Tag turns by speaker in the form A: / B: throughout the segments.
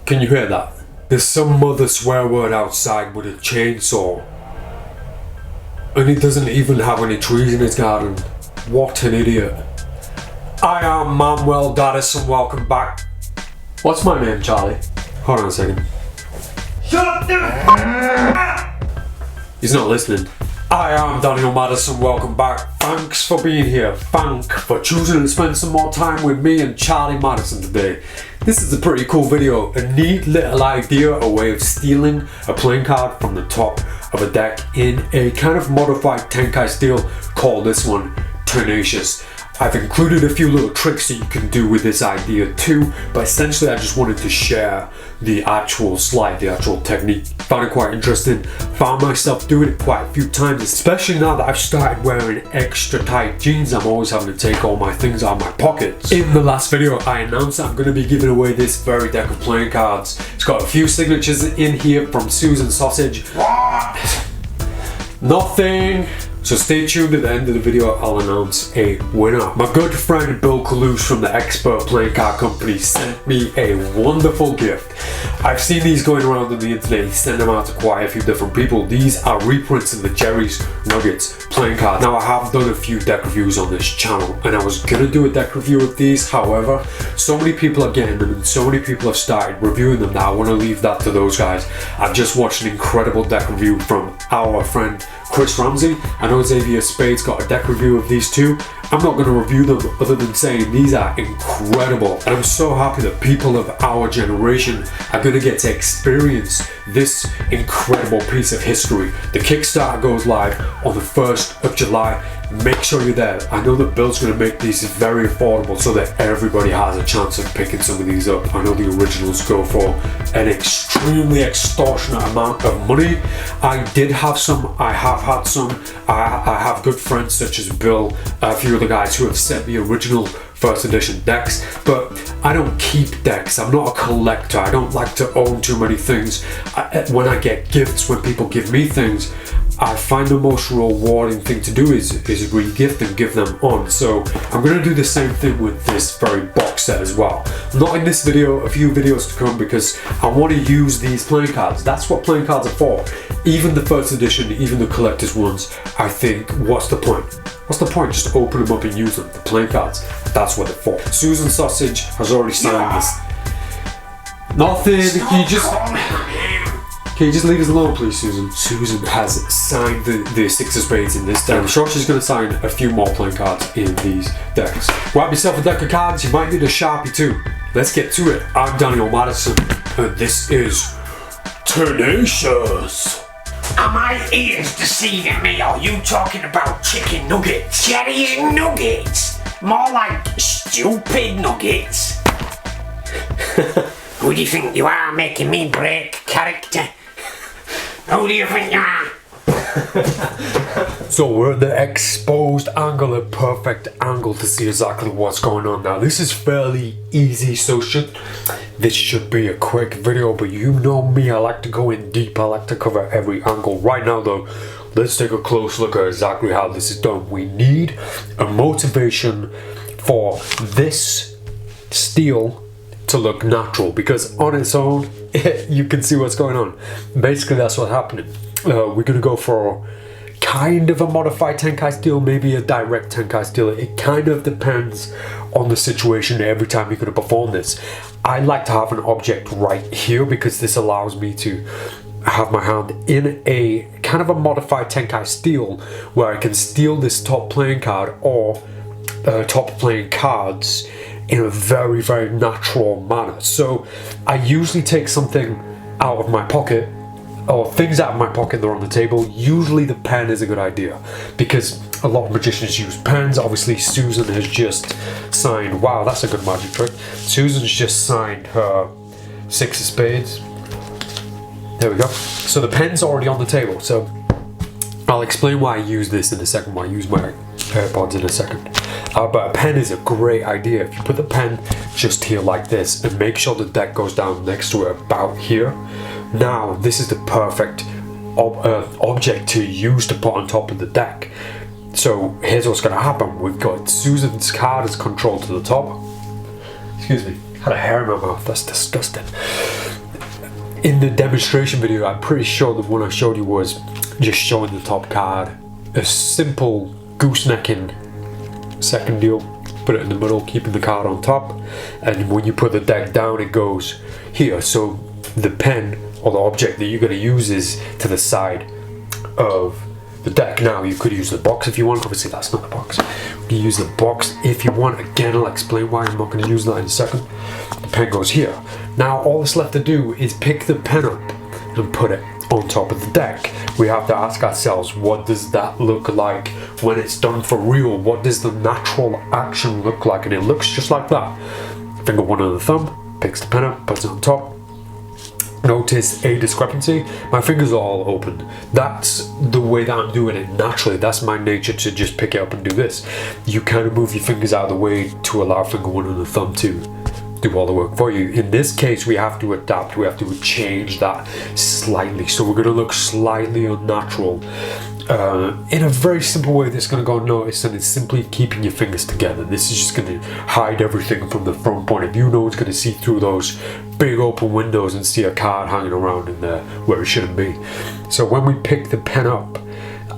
A: Can you hear that? There's some other swear word outside with a chainsaw. And he doesn't even have any trees in his garden. What an idiot. I am Manuel Madison, welcome back. What's my name, Charlie? Hold on a second.
B: Shut up, dude!
A: He's not listening. I am Daniel Madison, welcome back. Thanks for being here. Thanks for choosing to spend some more time with me and Charlie Madison today. This is a pretty cool video, a neat little idea, a way of stealing a playing card from the top of a deck in a kind of modified Tenkai style. Call this one Tenacious. I've included a few little tricks that you can do with this idea too, but essentially I just wanted to share the actual slide, the actual technique. Found it quite interesting, found myself doing it quite a few times, especially now that I've started wearing extra tight jeans. I'm always having to take all my things out of my pockets. In the last video I announced that I'm going to be giving away this very deck of playing cards. It's got a few signatures in here from Susan Sausage. Nothing. So stay tuned, at the end of the video I'll announce a winner. My good friend Bill Caluce from the Expert Playing Card Company sent me a wonderful gift. I've seen these going around on the internet. He sent them out to quite a few different people. These are reprints of the Jerry's Nuggets playing card. Now I have done a few deck reviews on this channel and I was gonna do a deck review of these. However, so many people are getting them and so many people have started reviewing them now. I want to leave that to those guys. I've just watched an incredible deck review from our friend Chris Ramsey. I know Xavier Spade's got a deck review of these too. I'm not going to review them other than saying these are incredible, and I'm so happy that people of our generation are going to get to experience this incredible piece of history. The Kickstarter goes live on the 1st of July. Make sure you're there. I know that Bill's going to make these very affordable so that everybody has a chance of picking some of these up. I know the originals go for an extremely extortionate amount of money. I did have some, I have had some, I have good friends such as Bill, a few other guys who have sent me original first edition decks, but I don't keep decks. I'm not a collector. I don't like to own too many things. When I get gifts, when people give me things, I find the most rewarding thing to do is re-gift and give them on. So I'm going to do the same thing with this very box set as well. Not in this video, a few videos to come, because I want to use these playing cards. That's what playing cards are for. Even the first edition, even the collector's ones, I think, what's the point? What's the point? Just open them up and use them. The playing cards, that's what they're for. Susan Sausage has already signed this. Nothing, can you just leave us alone, please, Susan? Susan has signed the Six of Spades in this deck. I'm sure she's going to sign a few more playing cards in these decks. Grab yourself a deck of cards. You might need a Sharpie too. Let's get to it. I'm Daniel Madison, and this is Tenacious.
B: Are my ears deceiving me? Are you talking about chicken nuggets? Jerry's nuggets? More like stupid nuggets. Who do you think you are, making me break character? Who do you think you are?
A: So we're at the exposed angle, a perfect angle to see exactly what's going on now. This is fairly easy, so this should be a quick video, but you know me, I like to go in deep, I like to cover every angle. Right now though, let's take a close look at exactly how this is done. We need a motivation for this steel to look natural, because on its own you can see what's going on. Basically that's what's happening. We're gonna go for kind of a modified Tenkai steel, maybe a direct Tenkai steel. It kind of depends on the situation every time you're gonna perform this. I like to have an object right here because this allows me to have my hand in a kind of a modified Tenkai steel where I can steal this top playing card or top playing cards in a very, very natural manner. So I usually take something out of my pocket, or things out of my pocket that are on the table. Usually the pen is a good idea because a lot of magicians use pens. Obviously Susan has just signed, wow, that's a good magic trick. Susan's just signed her Six of Spades. There we go. So the pen's already on the table. So I'll explain why I use this in a second, why I use my AirPods in a second. But a pen is a great idea. If you put the pen just here like this and make sure the deck goes down next to it about here, now this is the perfect object to use to put on top of the deck. So here's what's going to happen. We've got Susan's card is controlled to the top. Excuse me. had a hair in my mouth. That's disgusting. In the demonstration video, I'm pretty sure the one I showed you was just showing the top card. A simple goosenecking second deal. Put it in the middle, keeping the card on top. And when you put the deck down, it goes here. So the pen or the object that you're going to use is to the side of the deck. Now you could use the box if you want. Obviously that's not the box. You can use the box if you want. Again, I'll explain why. I'm not going to use that in a second. The pen goes here. Now all that's left to do is pick the pen up and put it on top of the deck. We have to ask ourselves, what does that look like when it's done for real? What does the natural action look like? And it looks just like that. Finger one on the thumb, picks the pen up, puts it on top. Notice a discrepancy. My fingers are all open. That's the way that I'm doing it naturally. That's my nature to just pick it up and do this. You kind of move your fingers out of the way to allow finger one on the thumb to do all the work for you. In this case, we have to adapt. We have to change that slightly. So we're going to look slightly unnatural. In a very simple way that's going to go unnoticed, and it's simply keeping your fingers together. This is just going to hide everything from the front point of view. No one's going to see through those big open windows and see a card hanging around in there where it shouldn't be. So when we pick the pen up,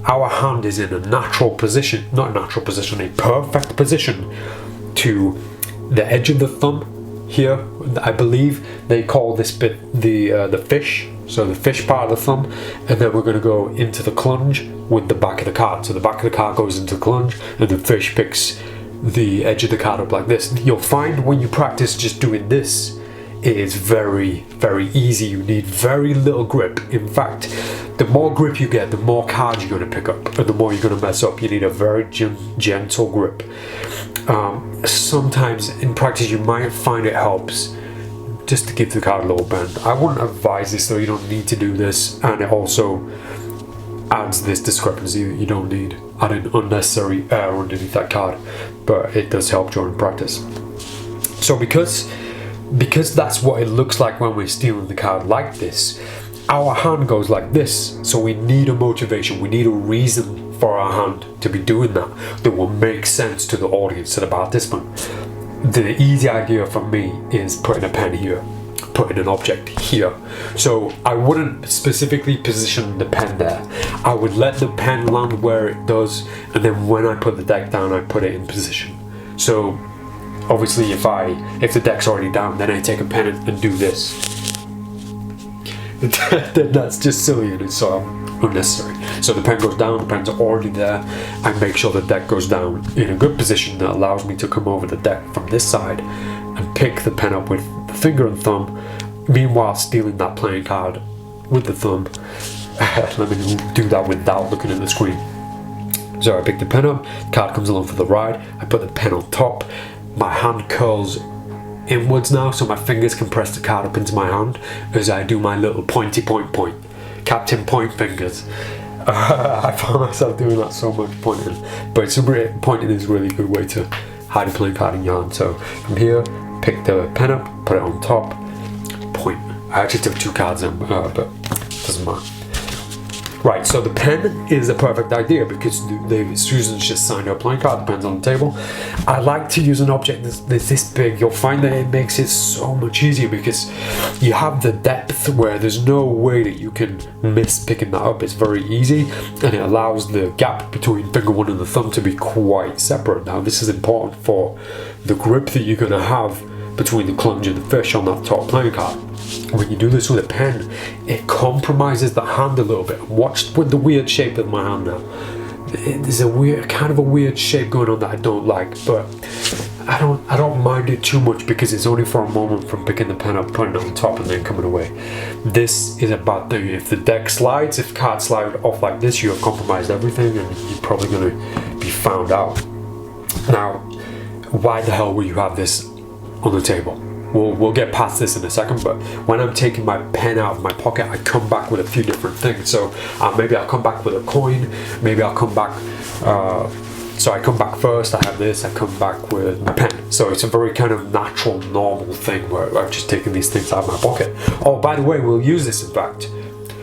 A: our hand is in a natural position, not a natural position, a perfect position to the edge of the thumb here. I believe they call this bit the fish. So the fish part of the thumb, and then we're going to go into the clunge with the back of the card. So the back of the card goes into the clunge, and the fish picks the edge of the card up like this. You'll find when you practice just doing this, it is very, very easy. You need very little grip. In fact, the more grip you get, the more cards you're going to pick up, and the more you're going to mess up. You need a very gentle grip. Sometimes in practice, you might find it helps just to give the card a little bend. I wouldn't advise this though. You don't need to do this, and it also adds this discrepancy that you don't need, adding unnecessary air underneath that card, but it does help during practice. So because that's what it looks like when we're stealing the card like this, our hand goes like this. So we need a motivation, we need a reason for our hand to be doing that will make sense to the audience, to the participant. The easy idea for me is putting a pen here, putting an object here. So I wouldn't specifically position the pen there. I would let the pen land where it does, and then when I put the deck down, I put it in position. So obviously if the deck's already down, then I take a pen and do this. Then that's just silly and it's unnecessary. So the pen goes down, the pen's already there. I make sure the deck goes down in a good position that allows me to come over the deck from this side and pick the pen up with the finger and thumb, meanwhile stealing that playing card with the thumb. Let me do that without looking at the screen. So I pick the pen up, the card comes along for the ride, I put the pen on top, my hand curls inwards now, so my fingers can press the card up into my hand as I do my little pointy point. Captain Point fingers. I found myself doing that so much, pointing. But pointing is a really good way to hide a playing card in your hand. So from here, pick the pen up, put it on top, point. I actually took two cards in, but it doesn't matter. Right, so the pen is a perfect idea because Susan's just signed her playing card, the pen's on the table. I like to use an object that's this big. You'll find that it makes it so much easier because you have the depth where there's no way that you can miss picking that up. It's very easy, and it allows the gap between finger one and the thumb to be quite separate. Now this is important for the grip that you're going to have between the clunge and the fish on that top playing card. When you do this with a pen, it compromises the hand a little bit. Watch with the weird shape of my hand now. There's a weird shape going on that I don't like, but I don't mind it too much because it's only for a moment from picking the pen up, putting it on top, and then coming away. This is a bad thing. If the deck slides, if cards slide off like this, you have compromised everything, and you're probably going to be found out. Now, why the hell will you have this on the table? We'll get past this in a second, but when I'm taking my pen out of my pocket, I come back with a few different things. So maybe I'll come back with a coin, maybe I'll come back, so I come back first, I have this, I come back with my pen. So it's a very kind of natural, normal thing where I've just taken these things out of my pocket. Oh, by the way, we'll use this in fact.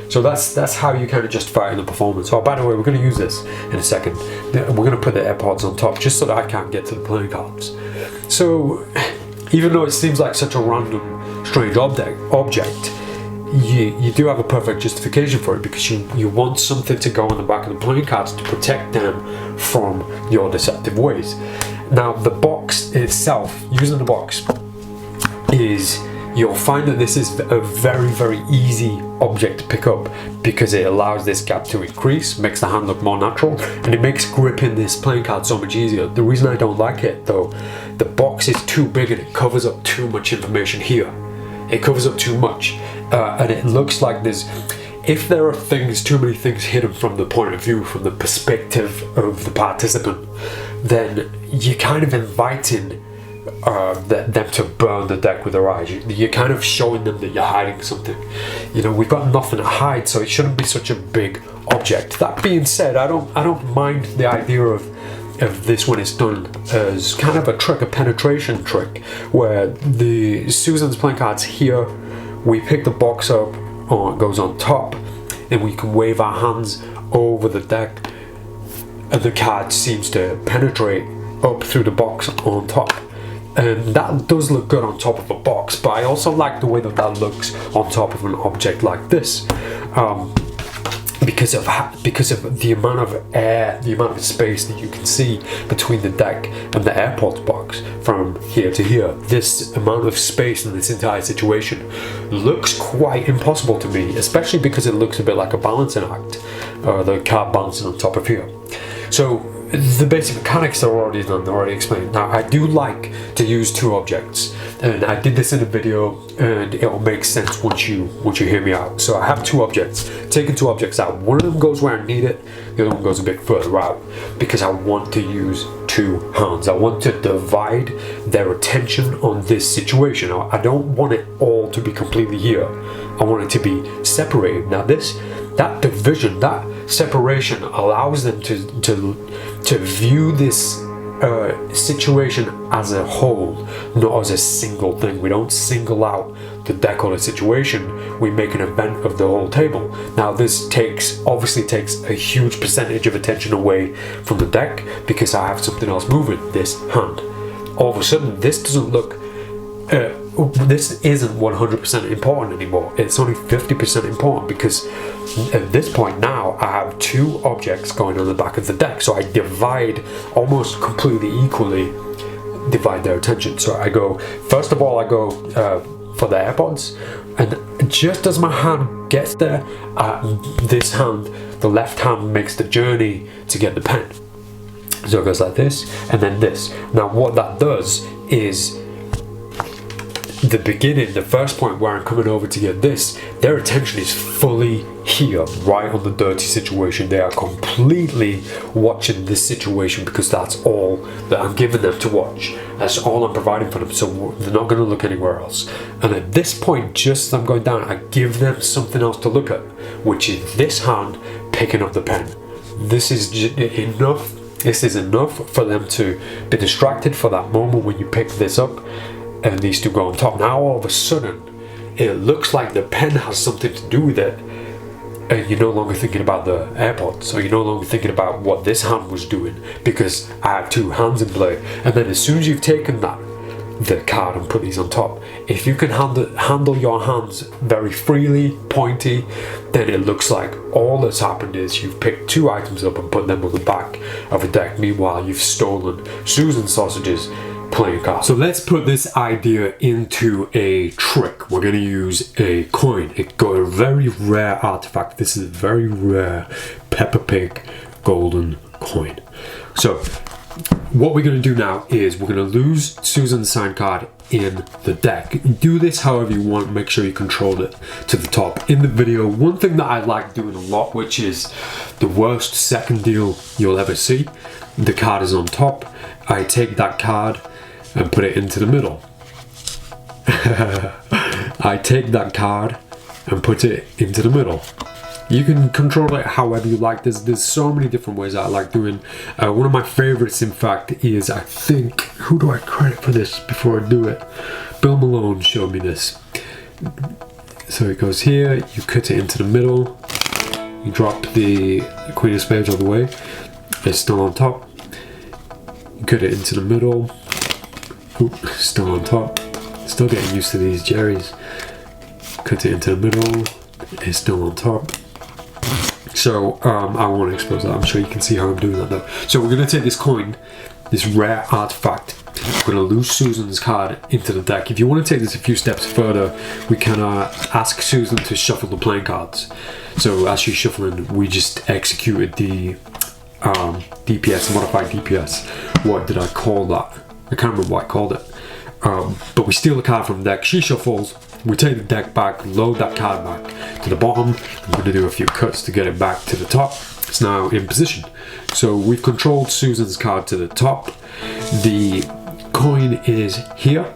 A: So that's how you kind of justify it in the performance. Oh, by the way, we're going to use this in a second. We're going to put the AirPods on top just so that I can't get to the playing cards. So even though it seems like such a random, strange object, you do have a perfect justification for it, because you want something to go on the back of the playing cards to protect them from your deceptive ways. Now the box itself, using the box, you'll find that this is a very, very easy object to pick up, because it allows this gap to increase, makes the hand look more natural, and it makes gripping this playing card so much easier. The reason I don't like it though, the box is too big and it covers up too much information here. It covers up too much, and it looks like if there are too many things hidden from the point of view, from the perspective of the participant, then you're kind of inviting them to burn the deck with their eyes. You're kind of showing them that you're hiding something. You know, we've got nothing to hide, so it shouldn't be such a big object. That being said, I don't mind the idea of this when it's done as kind of a trick, a penetration trick, where Susan's playing cards here, we pick the box up, it goes on top, and we can wave our hands over the deck, and the card seems to penetrate up through the box on top. And that does look good on top of a box, but I also like the way that looks on top of an object like this, because of the amount of air, the amount of space that you can see between the deck and the AirPods box from here to here. This amount of space in this entire situation looks quite impossible to me, especially because it looks a bit like a balancing act, the card balancing on top of here. So the basic mechanics are already done, they're already explained. Now I do like to use two objects, and I did this in a video, and it will make sense once you hear me out. So I have two objects, taking two objects out. One of them goes where I need it, the other one goes a bit further out, because I want to use two hands. I want to divide their attention on this situation. I don't want it all to be completely here. I want it to be separated. Now that division, that separation allows them to view this situation as a whole, not as a single thing. We don't single out the deck or the situation, we make an event of the whole table. Now this obviously takes a huge percentage of attention away from the deck, because I have something else moving, this hand. All of a sudden this doesn't look this isn't 100% important anymore. It's only 50% important, because at this point now I have two objects going on the back of the deck, so I divide almost completely equally, divide their attention. So I go, first of all I go for the AirPods, and just as my hand gets there, this hand, the left hand, makes the journey to get the pen. So it goes like this, and then this. Now what that does is, the beginning, the first point where I'm coming over to get this, their attention is fully here, right on the dirty situation. They are completely watching this situation, because that's all that I'm giving them to watch. That's all I'm providing for them, so they're not going to look anywhere else. And at this point, just as I'm going down, I give them something else to look at, which is this hand picking up the pen. This is enough. This is enough for them to be distracted for that moment when you pick this up, and these two go on top. Now all of a sudden it looks like the pen has something to do with it, and you're no longer thinking about the AirPods, so you're no longer thinking about what this hand was doing, because I have two hands in play. And then as soon as you've taken the card and put these on top, if you can handle your hands very freely, pointy, then it looks like all that's happened is you've picked two items up and put them on the back of a deck. Meanwhile you've stolen Susan Sausage's playing card. So let's put this idea into a trick. We're going to use a coin. It got a very rare artifact. This is a very rare Peppa Pig golden coin. So what we're going to do now is we're going to lose Susan's sign card in the deck. Do this however you want. Make sure you control it to the top. In the video, one thing that I like doing a lot, which is the worst second deal you'll ever see. The card is on top. I take that card and put it into the middle. I take that card and put it into the middle. You can control it however you like. There's so many different ways I like doing. One of my favorites, in fact, is, I think, who do I credit for this before I do it? Bill Malone showed me this. So it goes here, you cut it into the middle, you drop the Queen of Spades all the way, it's still on top. You cut it into the middle, still on top. Still getting used to these Jerry's. Cut it into the middle. It's still on top. So I won't expose that. I'm sure you can see how I'm doing that though. So we're gonna take this coin, this rare artifact. We're gonna lose Susan's card into the deck. If you want to take this a few steps further, we can ask Susan to shuffle the playing cards. So as she's shuffling, we just executed the DPS, modified DPS. What did I call that? I can't remember what I called it. But we steal the card from the deck. She shuffles. We take the deck back, load that card back to the bottom. I'm going to do a few cuts to get it back to the top. It's now in position. So we've controlled Susan's card to the top. The coin is here.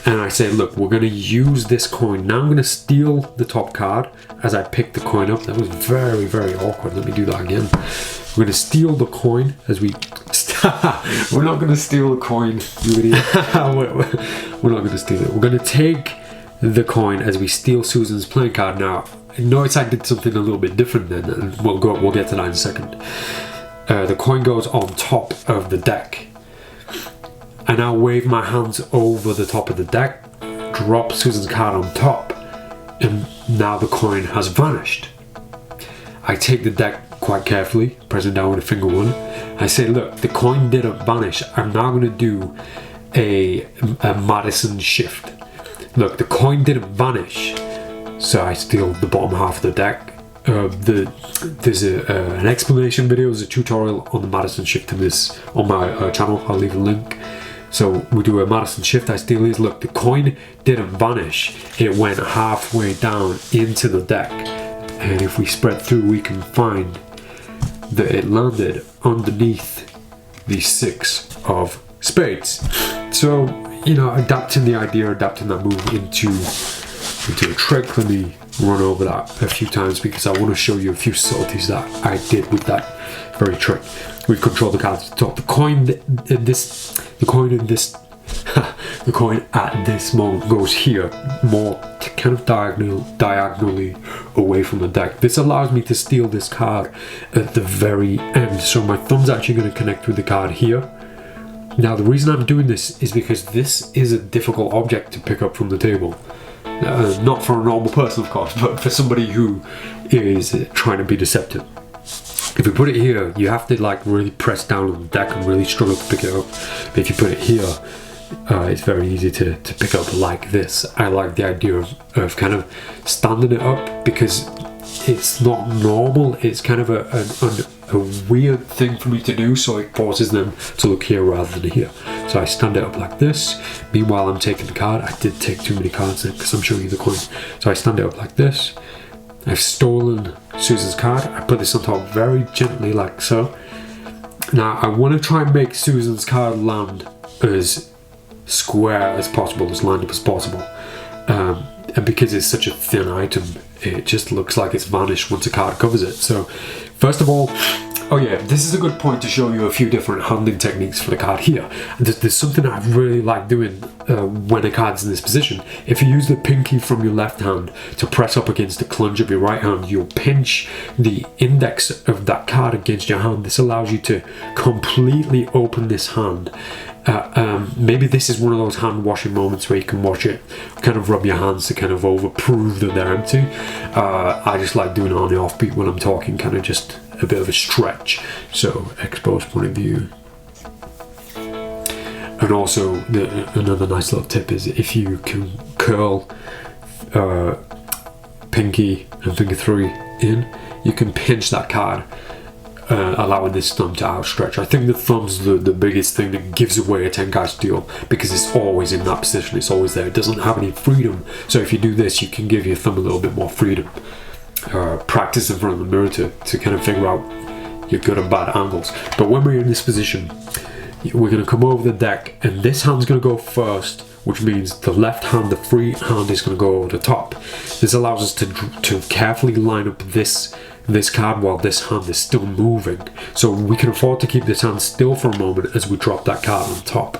A: And I say, look, we're going to use this coin. Now I'm going to steal the top card as I pick the coin up. That was very, very awkward. Let me do that again. We're going to steal the coin as we... We're not going to steal the coin, you idiot. We're not going to steal it. We're going to take the coin as we steal Susan's playing card. Now, notice I did something a little bit different then, and we'll get to that in a second. The coin goes on top of the deck. I now wave my hands over the top of the deck, drop Susan's card on top, and now the coin has vanished. I take the deck quite carefully, pressing down with a finger one. I say, look, the coin didn't vanish. I'm now going to do a Madison shift. Look, the coin didn't vanish, so I steal the bottom half of the deck. There's an explanation video, there's a tutorial on the Madison shift in this on my channel. I'll leave a link. So we do a Madison shift. I steal these. Look, the coin didn't vanish. It went halfway down into the deck, and if we spread through, we can find that it landed underneath the 6 of spades. So, you know, adapting the idea, adapting that move into a trick. Let me run over that a few times because I want to show you a few subtleties that I did with that very trick. We've controlled the cards at the top. The coin at this moment goes here, more kind of diagonally away from the deck. This allows me to steal this card at the very end. So my thumb's actually going to connect with the card here. Now the reason I'm doing this is because this is a difficult object to pick up from the table. Not for a normal person, of course, but for somebody who is trying to be deceptive. If you put it here, you have to like really press down on the deck and really struggle to pick it up. But if you put it here, it's very easy to pick up like this. I like the idea of kind of standing it up because it's not normal. It's kind of a weird thing for me to do, so it forces them to look here rather than here. So I stand it up like this. Meanwhile, I'm taking the card. I did take too many cards because I'm showing you the coin. So I stand it up like this. I've stolen Susan's card. I put this on top very gently like so. Now I want to try and make Susan's card land as square as possible, as lined up as possible. And because it's such a thin item, it just looks like it's vanished once a card covers it. So first of all, oh yeah, this is a good point to show you a few different handling techniques for the card here. And there's something I really like doing when a card's in this position. If you use the pinky from your left hand to press up against the clunge of your right hand, you'll pinch the index of that card against your hand. This allows you to completely open this hand. Maybe this is one of those hand washing moments where you can wash it, kind of rub your hands to kind of overprove that they're empty. I just like doing it on the offbeat when I'm talking, kind of just a bit of a stretch. So exposed point of view. And also another nice little tip is if you can curl pinky and finger 3 in, you can pinch that card, allowing this thumb to outstretch. I think the thumb's the biggest thing that gives away a Tenkai steal because it's always in that position, it's always there, it doesn't have any freedom. So if you do this, you can give your thumb a little bit more freedom. Practice in front of the mirror to kind of figure out your good and bad angles. But when we're in this position, we're going to come over the deck and this hand's going to go first, which means the left hand, the free hand, is going to go over the top. This allows us to carefully line up this card while this hand is still moving. So we can afford to keep this hand still for a moment as we drop that card on top.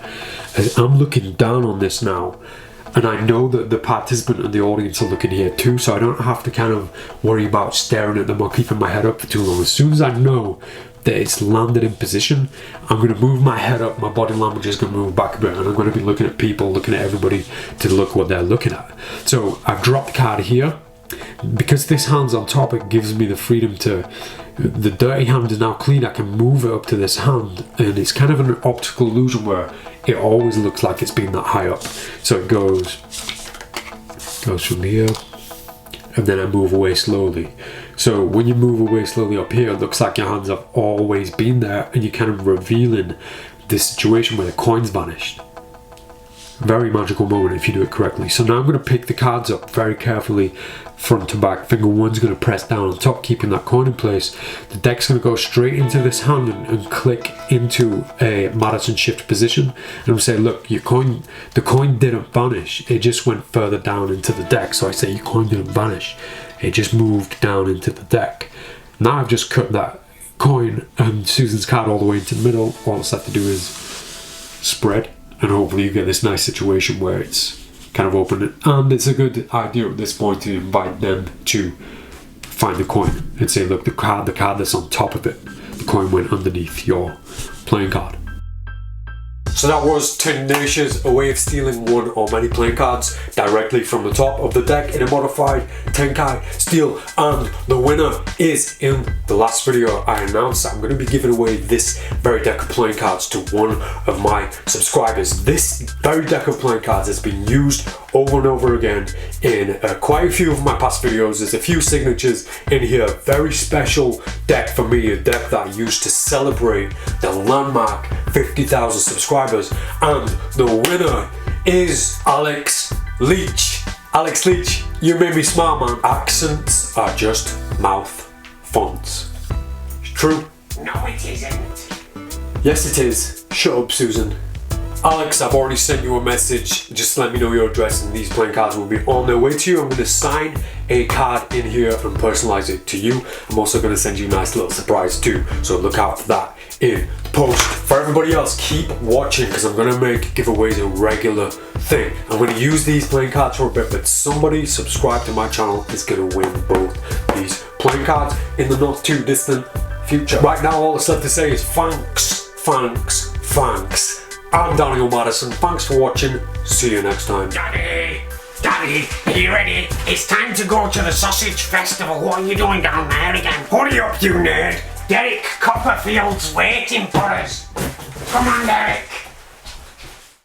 A: As I'm looking down on this now, and I know that the participant and the audience are looking here too, so I don't have to kind of worry about staring at them or keeping my head up for too long. As soon as I know that it's landed in position, I'm going to move my head up, my body language is going to move back a bit, and I'm going to be looking at people, looking at everybody to look what they're looking at. So I've dropped the card here. Because this hand's on top, it gives me the freedom to, the dirty hand is now clean, I can move it up to this hand, and it's kind of an optical illusion where it always looks like it's been that high up. So it goes from here, and then I move away slowly. So when you move away slowly up here, it looks like your hands have always been there, and you're kind of revealing this situation where the coin's vanished. Very magical moment if you do it correctly. So now I'm going to pick the cards up very carefully, front to back. Finger one's going to press down on top, keeping that coin in place. The deck's going to go straight into this hand and click into a Madison shift position. And I'm going to say, look, your coin, the coin didn't vanish. It just went further down into the deck. So I say your coin didn't vanish. It just moved down into the deck. Now I've just cut that coin and Susan's card all the way into the middle. All it's have to do is spread. And hopefully you get this nice situation where it's kind of open. And it's a good idea at this point to invite them to find the coin and say, look, the card that's on top of it, the coin went underneath your playing card. So that was Tenacious, a way of stealing one or many playing cards directly from the top of the deck in a modified Tenkai steel. And the winner is, in the last video I announced that I'm going to be giving away this very deck of playing cards to one of my subscribers. This very deck of playing cards has been used over and over again in quite a few of my past videos. There's a few signatures in here. Very special deck for me, a deck that I used to celebrate the landmark 50,000 subscribers, and the winner is Alex Leach. Alex Leach, you made me smile, man. Accents are just mouth fonts. It's true.
B: No, it isn't.
A: Yes, it is. Shut up, Susan. Alex, I've already sent you a message. Just let me know your address and these playing cards will be on their way to you. I'm going to sign a card in here and personalize it to you. I'm also going to send you a nice little surprise too, so look out for that in the post. For everybody else, keep watching because I'm going to make giveaways a regular thing. I'm going to use these playing cards for a bit, but somebody subscribed to my channel is going to win both these playing cards in the not too distant future. Right now, all that's left to say is thanks, thanks, thanks. I'm Daniel Madison, thanks for watching, see you next time.
B: Daddy, are you ready? It's time to go to the sausage festival. What are you doing down there again? Hurry up, you nerd. Derek Copperfield's waiting for us. Come on, Derek.